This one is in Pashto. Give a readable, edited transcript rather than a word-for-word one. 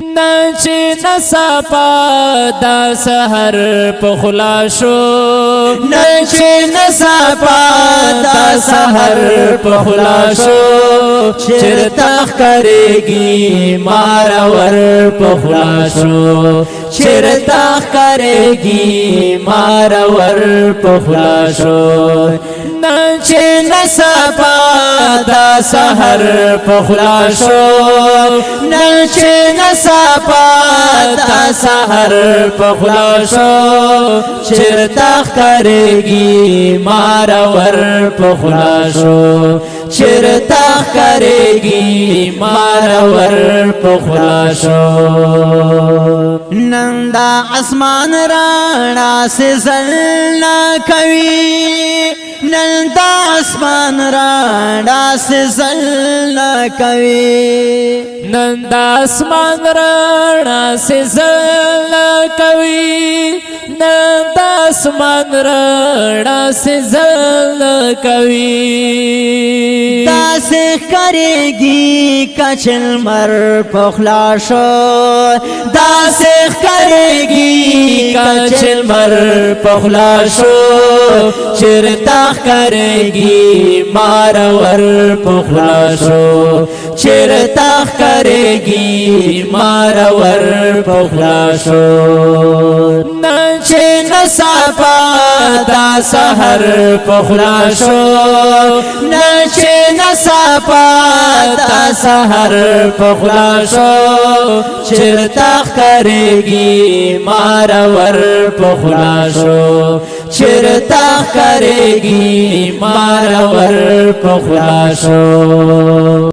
نچې نصفا دا سحر په خلا شو نچې نصفا دا سحر په خلا شو چرته ښکارېږي مارور په خلا شو چرته ښکارېږي مارور په خلا شو نچې نصفا دا سحر په خلا شو نچې نصفا دا سحر په خلا شو چرته ښکارېږي مارور په خلا شو چرته ښکارېږي مارور په خلا شو نن دا اسمان راڼا سزل نه کوي نن دا اسمان راڼا سزل نه کوي نن دا اسمان راڼا سزل نه کوي نن دا اسمان راڼا سزل نه کوي داسې ښکارېږي کچل مر په خلا شو داسې ښکارېږي کچل مر په خلا شو چرته ښکارېږي مارور په خلا شو چرته ښکارېږي مارور په خلا شو نچې نصفا دا سحر په خلا شو نچې نصفا دا سحر په خلا شو چرته ښکارېږي مارور په خلا شو چرته ښکارېږي مارور په خلا شو